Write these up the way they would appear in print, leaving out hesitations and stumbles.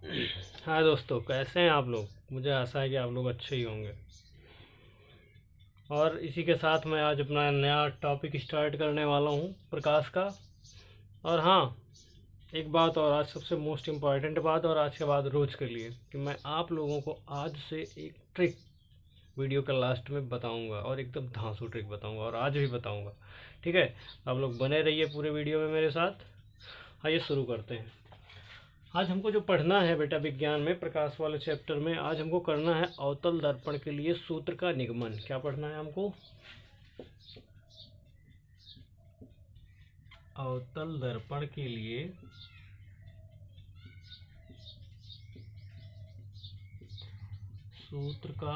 हाँ दोस्तों, कैसे हैं आप लोग। मुझे आशा है कि आप लोग अच्छे ही होंगे। और इसी के साथ मैं आज अपना नया टॉपिक स्टार्ट करने वाला हूँ प्रकाश का। और हाँ, एक बात और, आज सबसे मोस्ट इम्पॉर्टेंट बात, और आज के बाद रोज़ के लिए, कि मैं आप लोगों को आज से एक ट्रिक वीडियो के लास्ट में बताऊंगा, और एकदम धांसू ट्रिक बताऊंगा, और आज भी बताऊंगा। ठीक है, आप लोग बने रहिए पूरे वीडियो में मेरे साथ। आइए शुरू करते हैं। आज हमको जो पढ़ना है बेटा विज्ञान में, प्रकाश वाले चैप्टर में, आज हमको करना है अवतल दर्पण के लिए सूत्र का निगमन। क्या पढ़ना है हमको? अवतल दर्पण के लिए सूत्र का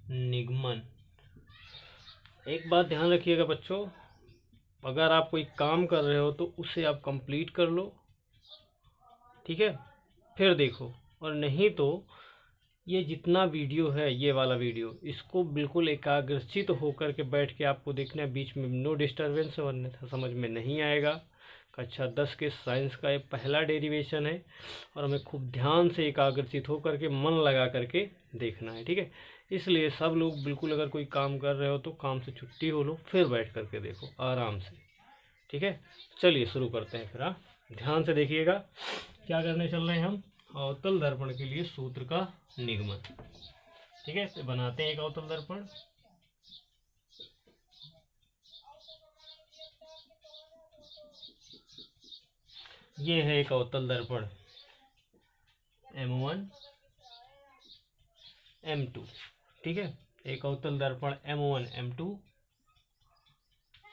निगमन। एक बात ध्यान रखिएगा बच्चों, अगर आप कोई काम कर रहे हो तो उसे आप कंप्लीट कर लो, ठीक है, फिर देखो। और नहीं तो ये जितना वीडियो है, ये वाला वीडियो, इसको बिल्कुल एकाग्रचित होकर के बैठ के आपको देखना है, बीच में नो डिस्टर्बेंस, वरना समझ में नहीं आएगा। कक्षा 10 के साइंस का ये पहला डेरिवेशन है, और हमें खूब ध्यान से एकाग्रचित होकर के मन लगा करके देखना है, ठीक है। इसलिए सब लोग बिल्कुल, अगर कोई काम कर रहे हो तो काम से छुट्टी हो लो, फिर बैठ करके देखो आराम से, ठीक है। चलिए शुरू करते हैं फिर। हाँ, ध्यान से देखिएगा क्या करने चल रहे हैं हम। अवतल दर्पण के लिए सूत्र का निगमन, ठीक है। तो बनाते हैं एक अवतल दर्पण। ये है एक अवतल दर्पण M1 M2, ठीक है। एक अवतल दर्पण M1 M2,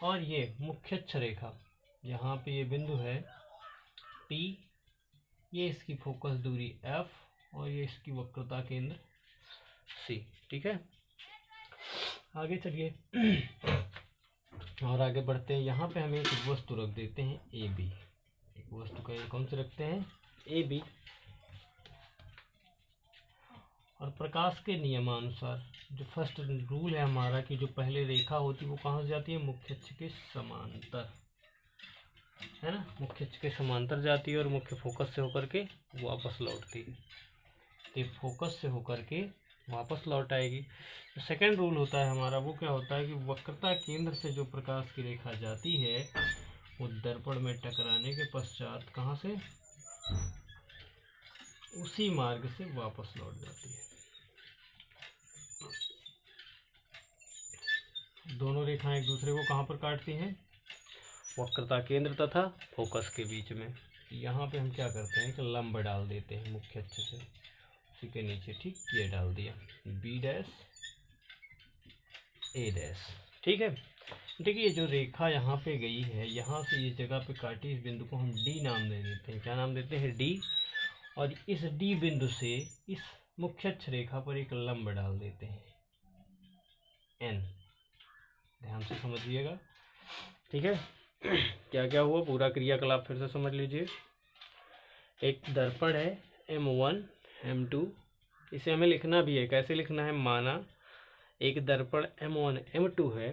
और ये मुख्य अक्ष रेखा, यहाँ पे ये बिंदु है P, ये इसकी फोकस दूरी F, और ये इसकी वक्रता केंद्र C, ठीक है। आगे चलिए और आगे बढ़ते हैं। यहाँ पे हम एक वस्तु रख देते हैं AB। एक वस्तु का कौन से रखते हैं? AB। और प्रकाश के नियमानुसार जो फर्स्ट रूल है हमारा, कि जो पहले रेखा होती है वो कहाँ से जाती है? मुख्य अक्ष के समांतर, है ना। मुख्य अक्ष के समांतर जाती है और मुख्य फोकस से होकर के वापस लौटती है। तो फोकस से होकर के वापस लौट आएगी। तो सेकेंड रूल होता है हमारा, वो क्या होता है कि वक्रता केंद्र से जो प्रकाश की रेखा जाती है वो दर्पण में टकराने के पश्चात कहाँ से? उसी मार्ग से वापस लौट जाती है। दोनों रेखाएं एक दूसरे को कहाँ पर काटती हैं? वक्रता केंद्र तथा फोकस के बीच में। यहाँ पे हम क्या करते हैं कि लंब डाल देते हैं मुख्य अक्ष से, उसी के नीचे, ठीक, ये डाल दिया B डैश A डैश, ठीक है। देखिए जो रेखा यहाँ पे गई है, यहाँ से ये जगह पे काटी, इस बिंदु को हम D नाम दे देते हैं। क्या नाम देते हैं? D। और इस D बिंदु से इस मुख्य अक्ष रेखा पर एक लंब डाल देते हैं N। ध्यान से समझिएगा, ठीक है। क्या क्या हुआ, पूरा क्रियाकलाप फिर से समझ लीजिए। एक दर्पण है M1 M2, इसे हमें लिखना भी है। कैसे लिखना है? माना एक दर्पण M1 M2 है,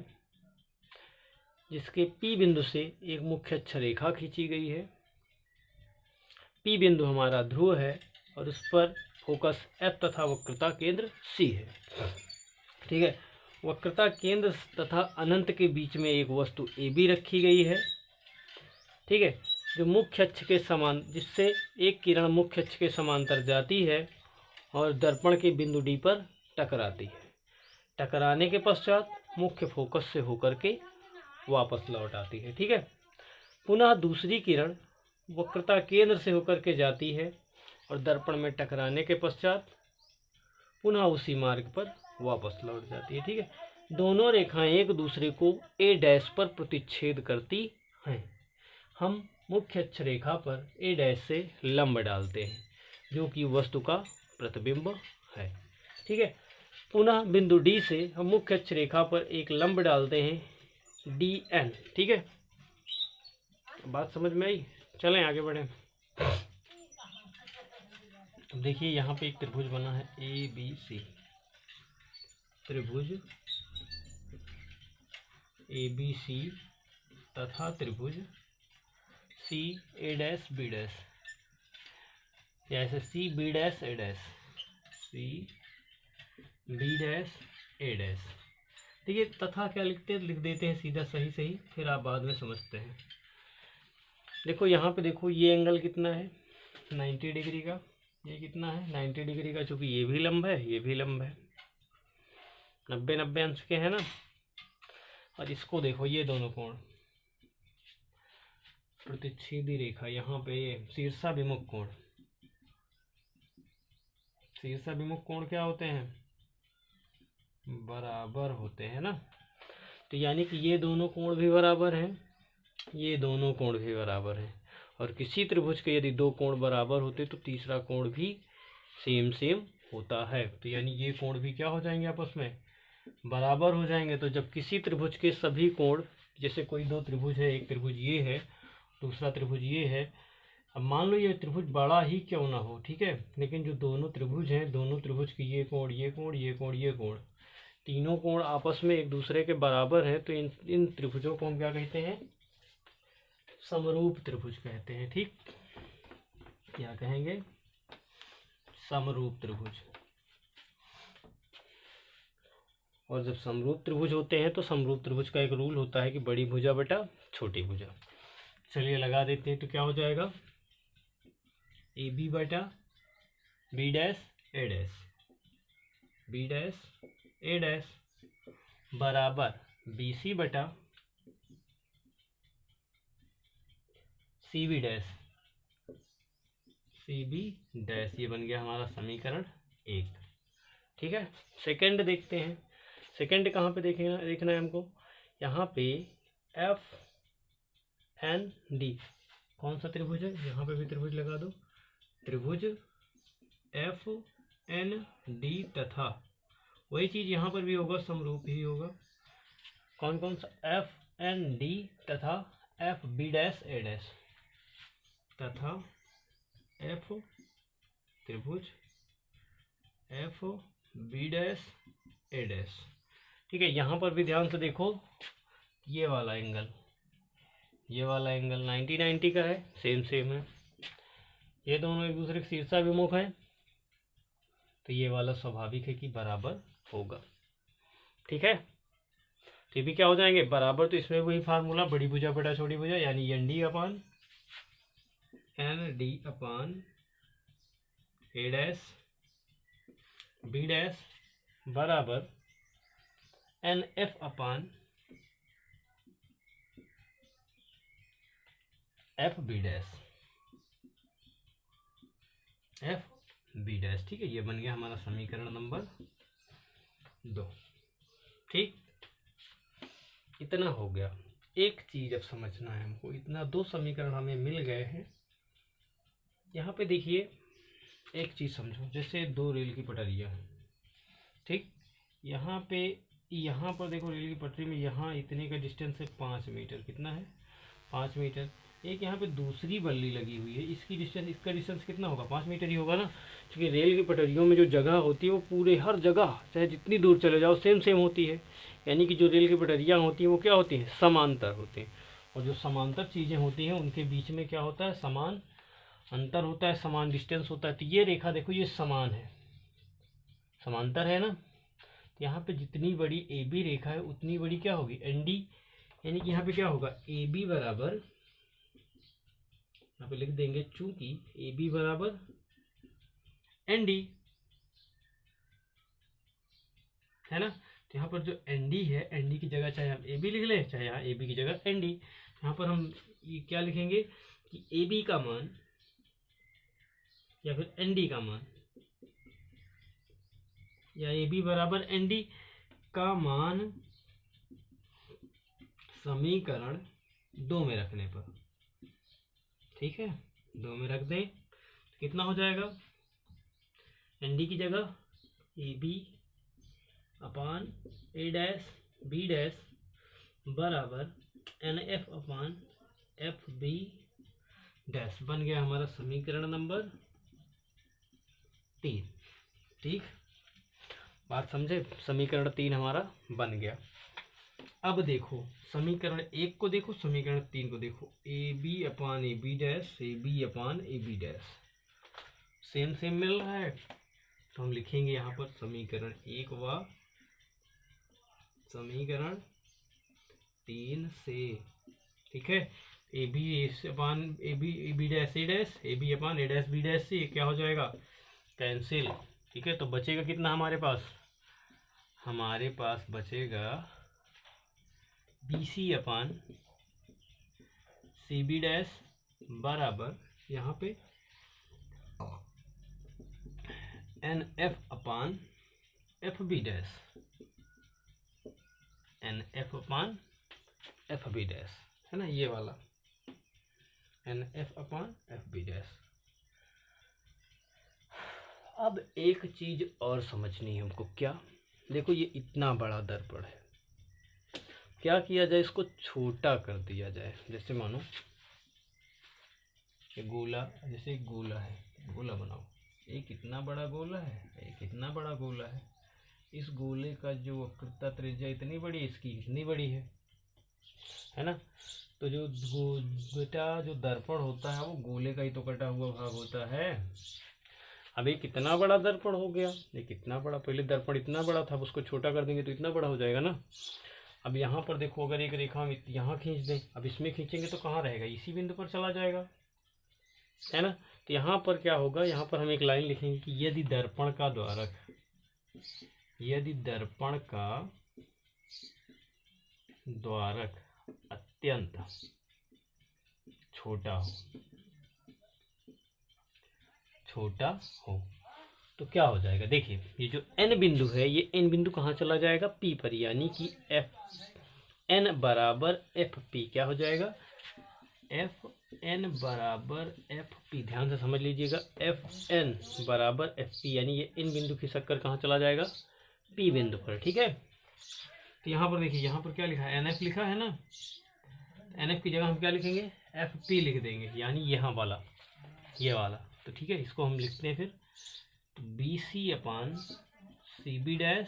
जिसके P बिंदु से एक मुख्य अक्ष रेखा खींची गई है। P बिंदु हमारा ध्रुव है, और उस पर फोकस F तथा वक्रता केंद्र C है, ठीक है। वक्रता केंद्र तथा अनंत के बीच में एक वस्तु AB रखी गई है, ठीक है, जो मुख्य अक्ष के समान, जिससे एक किरण मुख्य अक्ष के समांतर जाती है और दर्पण के बिंदु D पर टकराती है। टकराने के पश्चात मुख्य फोकस से होकर के वापस लौट आती है, ठीक है। पुनः दूसरी किरण वक्रता केंद्र से होकर के जाती है और दर्पण में टकराने के पश्चात पुनः उसी मार्ग पर वापस लौट जाती है, ठीक है। दोनों रेखाएं एक दूसरे को A डैश पर प्रतिच्छेद करती हैं। हम मुख्य अक्ष रेखा पर A डैश से लंब डालते हैं, जो कि वस्तु का प्रतिबिंब है, ठीक है। पुनः बिंदु D से हम मुख्य अक्ष रेखा पर एक लंब डालते हैं DN, ठीक है। बात समझ में आई? चलें आगे बढ़ें। देखिए यहाँ पे एक त्रिभुज बना है ABC, त्रिभुज ABC तथा त्रिभुज CA डैश B डैश, या ऐसे सी B dash A dash, C B dash A dash. ठीक है, तथा क्या लिखते हैं, लिख देते हैं सीधा सही सही, फिर आप बाद में समझते हैं। देखो यहाँ पे देखो ये एंगल कितना है 90 डिग्री का, ये कितना है 90 डिग्री का, चूँकि ये भी लंब है ये भी लंब है, 90 अंश के है ना। और इसको देखो ये दोनों कोण, प्रतिच्छेदी रेखा यहाँ पे ये शीर्षाभिमुख कोण, शीर्षाभिमुख कोण क्या होते हैं, बराबर होते हैं ना। तो यानी कि ये दोनों कोण भी बराबर हैं, ये दोनों कोण भी बराबर हैं। और किसी त्रिभुज के यदि दो कोण बराबर होते तो तीसरा कोण भी सेम सेम होता है। तो यानी ये कोण भी क्या हो जाएंगे, आपस में बराबर हो जाएंगे। तो जब किसी त्रिभुज के सभी कोण, जैसे कोई दो त्रिभुज है, एक त्रिभुज ये है दूसरा त्रिभुज ये है, अब मान लो ये त्रिभुज बड़ा ही क्यों ना हो, ठीक है, लेकिन जो दोनों त्रिभुज हैं, दोनों त्रिभुज के ये कोण ये कोण ये कोण ये कोण, तीनों कोण आपस में एक दूसरे के बराबर है, तो इन त्रिभुजों को हम क्या कहते हैं, समरूप त्रिभुज कहते हैं। ठीक, क्या कहेंगे, समरूप त्रिभुज। और जब समरूप त्रिभुज होते हैं तो समरूप त्रिभुज का एक रूल होता है कि बड़ी भुजा बटा छोटी भुजा। चलिए लगा देते हैं, तो क्या हो जाएगा, ए बी बटा B dash A dash, B dash A dash बराबर बी सी बटा C B dash, C B dash. ये बन गया हमारा समीकरण 1। ठीक है, सेकंड देखते हैं। सेकंड कहाँ पे देखना है हमको, यहाँ पे एफ एन डी कौन सा त्रिभुज है, यहाँ पे भी त्रिभुज लगा दो, त्रिभुज एफ एन डी तथा वही चीज़ यहाँ पर भी होगा, समरूप ही होगा। कौन कौन सा, एफ एन डी तथा F B dash A dash, तथा एफ त्रिभुज F B dash A dash. ठीक है, यहाँ पर भी ध्यान से देखो, ये वाला एंगल 90 का है, सेम सेम है, ये दोनों एक दूसरे के शीर्षाभिमुख हैं, तो ये वाला स्वाभाविक है कि बराबर होगा। ठीक है, तो ये भी क्या हो जाएंगे बराबर। तो इसमें वही फार्मूला, बड़ी भुजा बटा छोटी भुजा, यानी N D upon A dash B dash बराबर N F upon F B dash, F B dash. ठीक है, ये बन गया हमारा समीकरण नंबर 2। ठीक, इतना हो गया। एक चीज अब समझना है हमको, इतना 2 समीकरण हमें मिल गए हैं। यहाँ पे देखिए एक चीज समझो, जैसे 2 रेल की पटरियाँ हैं, ठीक, यहाँ पर देखो रेल की पटरी में यहाँ इतने का डिस्टेंस है 5 मीटर, कितना है 5 मीटर। एक यहाँ पे दूसरी बल्ली लगी हुई है, इसका डिस्टेंस कितना होगा 5 मीटर ही होगा ना, क्योंकि रेल की पटरियों में जो जगह होती है वो पूरे हर जगह चाहे जितनी दूर चले जाओ सेम होती है। यानी कि जो रेल की पटरियाँ होती हैं वो क्या होती हैं, समांतर होती हैं। और जो समांतर चीज़ें होती हैं उनके बीच में क्या होता है, समान अंतर होता है, समान डिस्टेंस होता है। तो ये रेखा देखो, ये समान है, समांतर है ना, तो यहाँ पे जितनी बड़ी ए बी रेखा है उतनी बड़ी क्या होगी एन डी। यानी कि यहाँ पे क्या होगा, ए बी बराबर, यहाँ पे लिख देंगे चूंकि ए बी बराबर एन डी है ना, तो यहाँ पर जो एन डी है, एन डी की जगह चाहे हम ए बी लिख लें, चाहे यहाँ ए बी की जगह एन डी, यहाँ पर हम ये क्या लिखेंगे कि ए बी का मान या फिर एन डी का मान, या ए बी बराबर एन डी का मान समीकरण 2 में रखने पर, ठीक है 2 में रख दें, कितना हो जाएगा, एन डी की जगह A B upon A dash B dash बराबर N F upon F B dash, बन गया हमारा समीकरण नंबर 3। ठीक, बात समझे, समीकरण 3 हमारा बन गया। अब देखो समीकरण 1 को देखो, समीकरण 3 को देखो, A B upon A B dash, A B upon A B dash, same same मिल रहा है, तो हम लिखेंगे यहाँ पर समीकरण 1 व समीकरण 3 से। ठीक है, A B upon A B dash C dash A B upon A dash B dash C क्या हो जाएगा, कैंसिल। ठीक है, तो बचेगा कितना हमारे पास, हमारे पास बचेगा B C upon C B dash बराबर यहाँ पे N F upon F B dash, N F upon F B dash है ना, ये वाला N F upon F B dash. अब एक चीज और समझनी है हमको, क्या, देखो ये इतना बड़ा दर्पण है, क्या किया जाए, इसको छोटा कर दिया जाए। जैसे मानो कि गोला, जैसे एक गोला है, गोला बनाओ, एक कितना बड़ा गोला है, एक कितना बड़ा गोला है, इस गोले का जो वक्रता त्रिज्या इतनी बड़ी, इसकी इतनी बड़ी है ना। तो जो बेटा जो दर्पण होता है वो गोले का ही तो कटा हुआ भाग होता है। अब ये कितना बड़ा दर्पण हो गया, ये कितना बड़ा, पहले दर्पण इतना बड़ा था, अब उसको छोटा कर देंगे तो इतना बड़ा हो जाएगा ना। अब यहाँ पर देखो, अगर एक रेखा हम यहाँ खींच दें, अब इसमें खींचेंगे तो कहाँ रहेगा, इसी बिंदु पर चला जाएगा, है ना। तो यहाँ पर क्या होगा, यहाँ पर हम एक लाइन लिखेंगे कि यदि दर्पण का द्वारक, यदि दर्पण का द्वारक अत्यंत छोटा हो तो क्या हो जाएगा। देखिए ये जो n बिंदु है, ये n बिंदु कहाँ चला जाएगा, P पर, यानी कि एफ n बराबर एफ पी क्या हो जाएगा, एफ n बराबर एफ पी। ध्यान से समझ लीजिएगा, एफ n बराबर एफ पी, यानी ये इन बिंदु खिसक कर कहाँ चला जाएगा, P बिंदु पर। ठीक है, तो यहाँ पर देखिए, यहाँ पर क्या लिखा है, NF लिखा है ना, NF की जगह हम क्या लिखेंगे, FP लिख देंगे, यानी यहाँ वाला, ये वाला। तो ठीक है, इसको हम लिखते हैं फिर, तो BC अपान CB डैश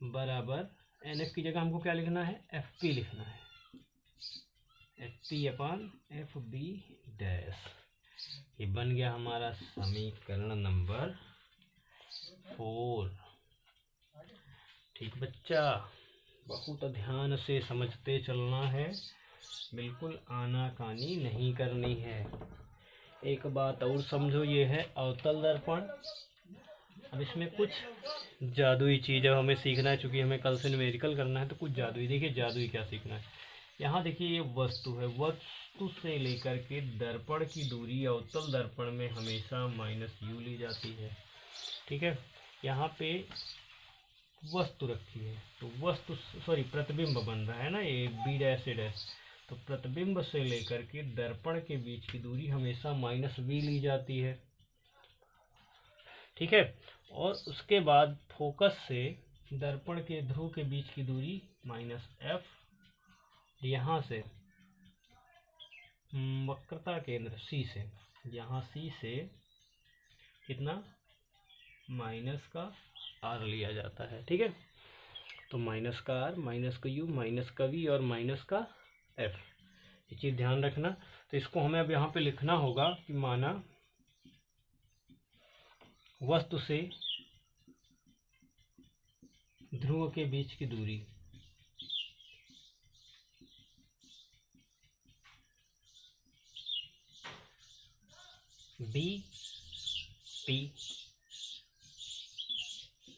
बराबर NF की जगह हमको क्या लिखना है, FP लिखना है, FP अपान FB डैश। ये बन गया हमारा समीकरण नंबर 4। ठीक बच्चा, बहुत ध्यान से समझते चलना है, बिल्कुल आनाकानी नहीं करनी है। एक बात और समझो, ये है अवतल दर्पण। अब इसमें कुछ जादुई चीज़ हमें सीखना है, चूँकि हमें कल से न्यूमेरिकल करना है, तो कुछ जादुई, देखिए जादुई क्या सीखना है। यहाँ देखिए ये वस्तु है, वस्तु से लेकर के दर्पण की दूरी अवतल दर्पण में हमेशा -u ली जाती है। ठीक है, यहाँ पे वस्तु रखी है, तो वस्तु प्रतिबिंब बन रहा है ना, ये बी डैश से डैश, तो प्रतिबिंब से लेकर के दर्पण के बीच की दूरी हमेशा -v ली जाती है। ठीक है, और उसके बाद फोकस से दर्पण के ध्रुव के बीच की दूरी -f, यहाँ से वक्रता केंद्र C से, यहाँ C से कितना माइनस का r लिया जाता है। ठीक है, तो माइनस का r, माइनस का u, माइनस का v और माइनस का f, ये चीज़ ध्यान रखना। तो इसको हमें अब यहाँ पे लिखना होगा कि माना वस्तु से ध्रुव के बीच की दूरी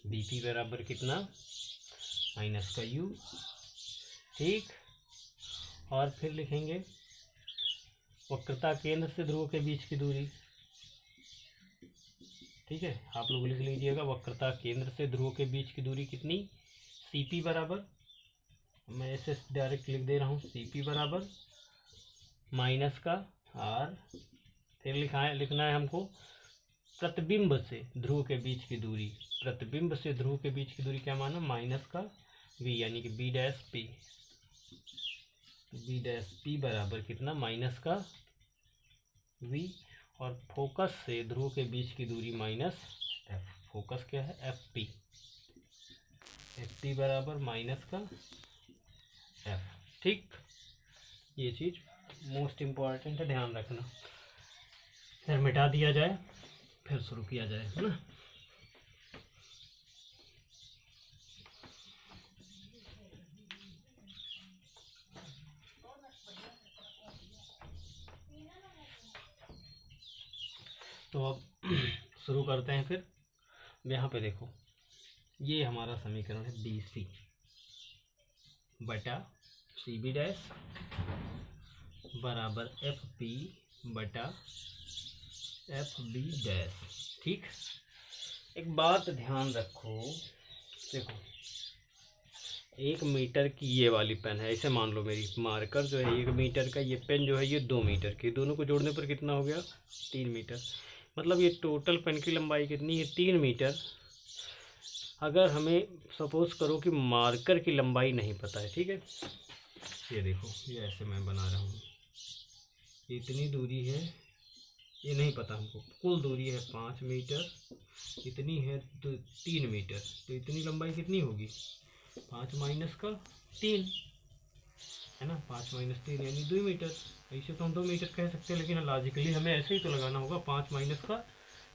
BP बराबर कितना, माइनस का u। ठीक, और फिर लिखेंगे वक्रता केंद्र से ध्रुव के बीच की दूरी। ठीक है, आप लोग लिख लीजिएगा, वक्रता केंद्र से ध्रुव के बीच की दूरी कितनी, CP बराबर, मैं ऐसे डायरेक्ट लिख दे रहा हूँ, CP बराबर माइनस का r, फिर लिखना है हमको प्रतिबिंब से ध्रुव के बीच की दूरी, प्रतिबिंब से ध्रुव के बीच की दूरी क्या माना, माइनस का v, यानी कि b dash p, b dash p बराबर कितना, माइनस का v, और फोकस से ध्रुव के बीच की दूरी -f, फोकस क्या है, FP, FP बराबर माइनस का f। ठीक, ये चीज़ मोस्ट इम्पॉर्टेंट है, ध्यान रखना। फिर मिटा दिया जाए, फिर शुरू किया जाए, है ना। तो अब शुरू करते हैं फिर। यहाँ पे देखो, ये हमारा समीकरण है बी सी बटा सी बी डैश बराबर एफ पी बटा एफ बी डैश। ठीक, एक बात ध्यान रखो, देखो 1 मीटर की ये वाली पेन है, ऐसे मान लो मेरी मार्कर जो है 1 मीटर का, ये पेन जो है ये 2 मीटर की, दोनों को जोड़ने पर कितना हो गया 3 मीटर। मतलब ये टोटल पेन की लंबाई कितनी है 3 मीटर। अगर हमें सपोज करो कि मार्कर की लंबाई नहीं पता है, ठीक है, ये देखो ये ऐसे मैं बना रहा हूँ, इतनी दूरी है, ये नहीं पता हमको, कुल दूरी है 5 मीटर, इतनी है तो 3 मीटर, तो इतनी लंबाई कितनी होगी 5 माइनस का 3, है ना, 5 माइनस 3 यानी 2 मीटर। ऐसे तो हम 2 मीटर कह सकते हैं, लेकिन लॉजिकली हमें ऐसे ही तो लगाना होगा 5 माइनस का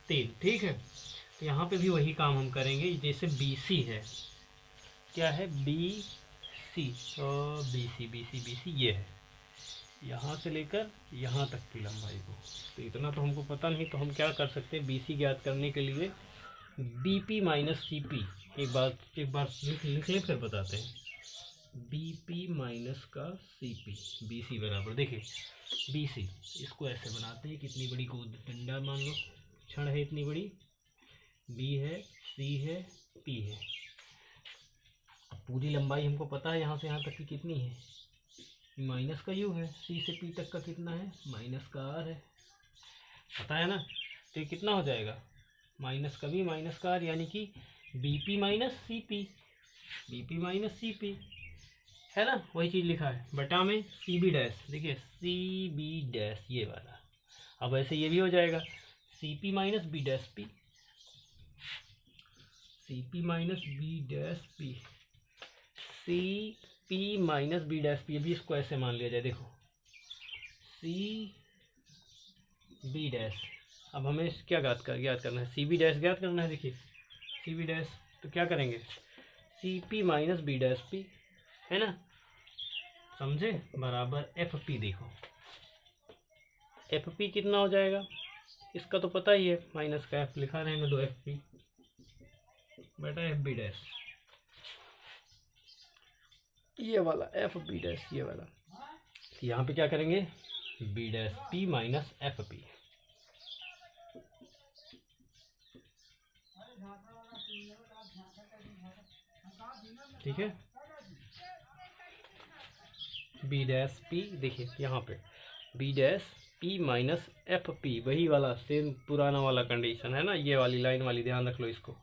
3। ठीक है, तो यहाँ पे भी वही काम हम करेंगे, जैसे बी सी है, क्या है बी सी, और बी सी ये है, यहाँ से लेकर यहाँ तक की लंबाई को, तो इतना तो हमको पता नहीं, तो हम क्या कर सकते हैं बी सी ज्ञात करने के लिए B P minus C P, एक बार लिख ले फिर बताते हैं। बी पी माइनस का सी पी, बी सी बराबर, देखिए बी सी, इसको ऐसे बनाते हैं, कितनी बड़ी गोद डंडा मान लो, क्षण है इतनी बड़ी, बी है, सी है, पी है। अब पूरी लंबाई हमको पता है यहाँ से यहाँ तक की कितनी है, माइनस का यू है, सी से पी तक का कितना है माइनस का आर है, पता है ना। तो ये कितना हो जाएगा माइनस का बी माइनस का आर, यानी कि B P minus C P, B P minus C P, है ना, वही चीज़ लिखा है बटा में सी बी डैश, देखिए सी बी डैश ये वाला। अब ऐसे ये भी हो जाएगा C P minus B dash P, C P minus B dash P, C P minus B dash P, अभी इसको ऐसे मान लिया जाए, देखो सी बी डैश। अब हमें क्या ज्ञात करना है, सी बी डैश ज्ञात करना है। देखिए सी बी डैश, तो क्या करेंगे C P minus B dash P, है ना, समझे, बराबर एफ पी। देखो एफ पी कितना हो जाएगा, इसका तो पता ही है, माइनस का एफ लिखा रहने दो, एफ पी बेटा एफ बी डैश, ये वाला एफ बी डैश ये वाला। यहाँ पे क्या करेंगे B dash P minus F P, ठीक है, बी डैश पी, देखिए यहाँ पे B dash P minus F P, वही वाला सेम पुराना वाला कंडीशन है ना, ये वाली लाइन वाली, ध्यान रख लो इसको।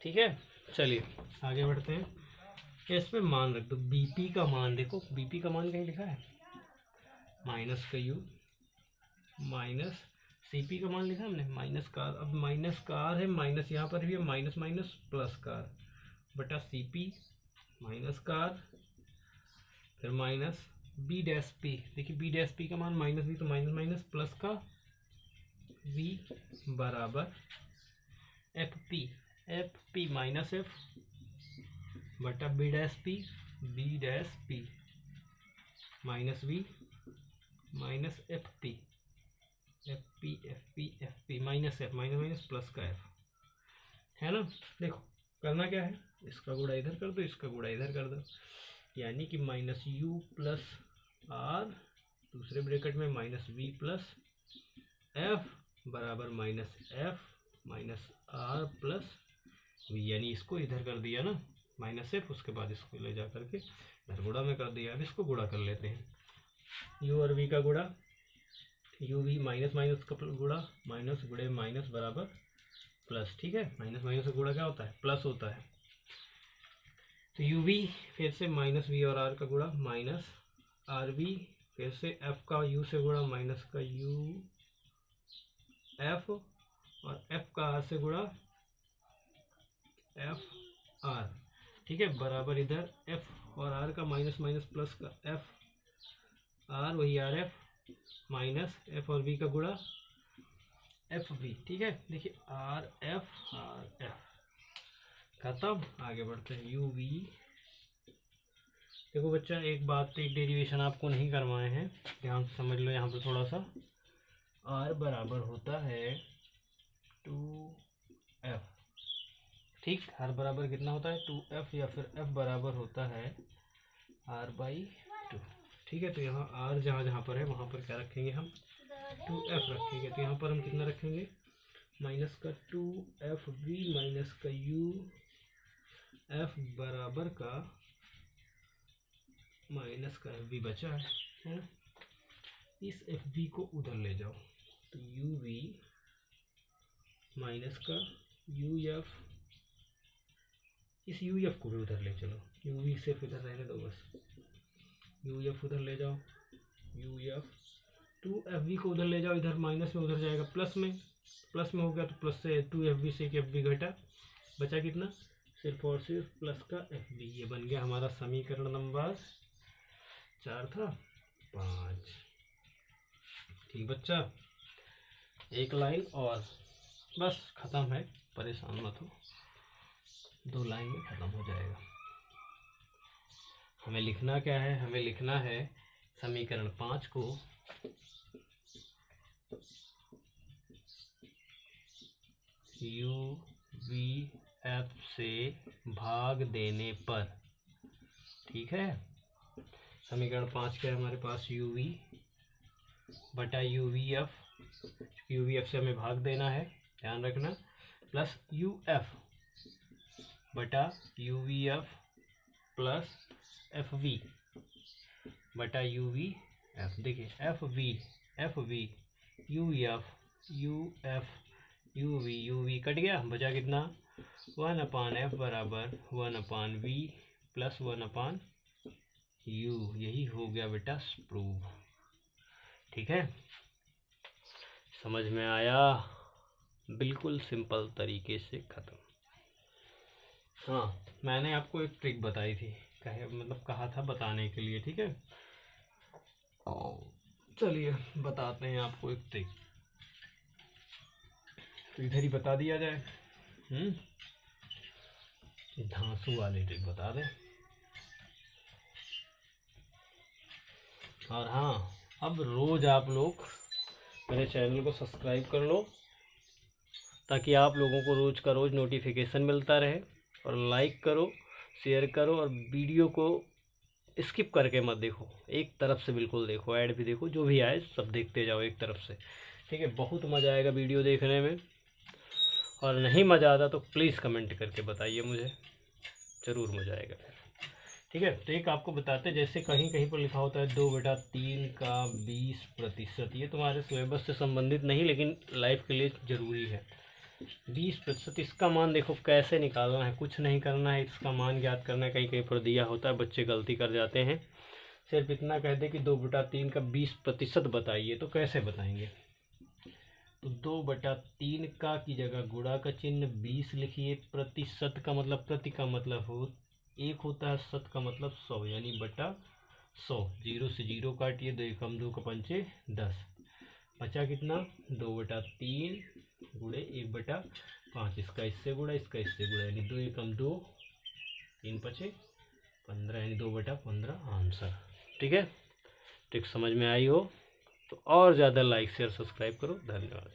ठीक है, चलिए आगे बढ़ते हैं। इस पे मान रख दो, बीपी का मान देखो, बीपी का मान कहीं लिखा है माइनस का यू, माइनस सीपी का मान लिखा है हमने माइनस का, अब माइनस का आर है, माइनस यहाँ पर भी है, माइनस माइनस प्लस का आर बटा सीपी माइनस का आर, फिर माइनस बी डैश पी, देखिए बी डैश पी का मान माइनस बी, तो माइनस माइनस प्लस का वी बराबर एफ पी माइनस एफ बटा B dash P minus V minus F P minus F, minus minus plus का F, है ना। देखो करना क्या है, इसका गुणा इधर कर दो, इसका गुणा इधर कर दो, यानी कि माइनस यू प्लस आर, दूसरे ब्रैकेट में माइनस वी प्लस एफ बराबर minus F minus R plus V, यानी इसको इधर कर दिया ना माइनस एफ, उसके बाद इसको ले जा करके इधर गुणा में कर दिया। अब इसको गुणा कर लेते हैं, यू और वी का गुणा, यू वी माइनस माइनस का गुणा, माइनस गुणे माइनस बराबर प्लस, ठीक है, माइनस माइनस का गुणा क्या होता है प्लस होता है, तो यू वी फिर से माइनस वी और आर का गुणा, माइनस आर वी फिर से एफ का यू से गुणा, माइनस का यू एफ और एफ का आर से गुणा एफ आर, ठीक है, बराबर इधर एफ और आर का माइनस माइनस प्लस का एफ आर, वही आर एफ माइनस एफ और वी का गुणा एफ वी। ठीक है, देखिए आर एफ खत्म, आगे बढ़ते हैं यू वी। देखो बच्चा एक बात, एक डेरिवेशन आपको नहीं करवाए हैं, ध्यान से समझ लो यहाँ पे थोड़ा सा। आर बराबर होता है 2f। ठीक, आर बराबर कितना होता है 2f, या फिर f बराबर होता है r/2। ठीक है, तो यहाँ r जहाँ जहाँ पर है वहाँ पर क्या रखेंगे हम 2f रखेंगे। तो यहाँ पर हम कितना रखेंगे माइनस का 2fv माइनस का u f बराबर का माइनस का fv बचा है। इस fv को उधर ले जाओ तो uv माइनस का uf, इस uf को भी उधर ले चलो, uv सिर्फ इधर रहने दो बस, uf उधर ले जाओ, uf 2fv को उधर ले जाओ, इधर माइनस में उधर जाएगा प्लस में, प्लस में हो गया तो प्लस से 2fv से fv घटा, बचा कितना सिर्फ और सिर्फ प्लस का fv। ये बन गया हमारा समीकरण नंबर 4 था 5। ठीक बच्चा, एक लाइन और बस ख़त्म है, परेशान मत हो, 2 लाइन में ख़त्म हो जाएगा। हमें लिखना क्या है, हमें लिखना है समीकरण 5 को यू वी एफ से भाग देने पर। ठीक है, समीकरण 5 क्या है हमारे पास, यू वी बटा यू वी एफ से हमें भाग देना है, ध्यान रखना, प्लस यू एफ बटा U V F plus F V बटा यू वी एफ। देखिए F V U F U V cut गया, बचा कितना 1/f बराबर 1/v प्लस 1/u। यही हो गया बेटा प्रूव। ठीक है, समझ में आया, बिल्कुल सिंपल तरीके से ख़त्म। हाँ, मैंने आपको एक ट्रिक बताई थी, कहा था बताने के लिए। ठीक है, चलिए बताते हैं आपको एक ट्रिक, तो इधर ही बता दिया जाए। धांसू वाली ट्रिक बता दें। और हाँ, अब रोज़ आप लोग मेरे चैनल को सब्सक्राइब कर लो, ताकि आप लोगों को रोज़ का रोज़ नोटिफिकेशन मिलता रहे। और लाइक करो, शेयर करो, और वीडियो को स्किप करके मत देखो, एक तरफ से बिल्कुल देखो, ऐड भी देखो, जो भी आए सब देखते जाओ एक तरफ से। ठीक है, बहुत मज़ा आएगा वीडियो देखने में। और नहीं मज़ा आता तो प्लीज़ कमेंट करके बताइए मुझे, ज़रूर मज़ा आएगा फिर। ठीक है, तो एक आपको बताते हैं, जैसे कहीं कहीं पर लिखा होता है 2/3 का 20%। ये तुम्हारे सिलेबस से संबंधित नहीं, लेकिन लाइफ के लिए ज़रूरी है। 20%, इसका मान देखो कैसे निकालना है, कुछ नहीं करना है, इसका मान ज्ञात करना है। कहीं कहीं पर दिया होता है, बच्चे गलती कर जाते हैं, सिर्फ इतना कह दे कि 2/3 का 20% बताइए, तो कैसे बताएंगे। तो 2/3 का की जगह गुणा का चिन्ह 20 लिखिए, प्रतिशत का मतलब प्रति का मतलब हो 1 होता है, शत का मतलब 100, यानी बटा 100। 0 से 0 काटिए, 2 एकम 2 का पंचे 10, बचा कितना 2/3 गुणे 1/5। इसका इससे गुणा, इसका इससे गुणा, यानी 2 एकम 2, 3 पचे 15, यानी 2/15 आंसर। ठीक है, ट्रिक समझ में आई हो तो और ज़्यादा लाइक शेयर सब्सक्राइब करो। धन्यवाद।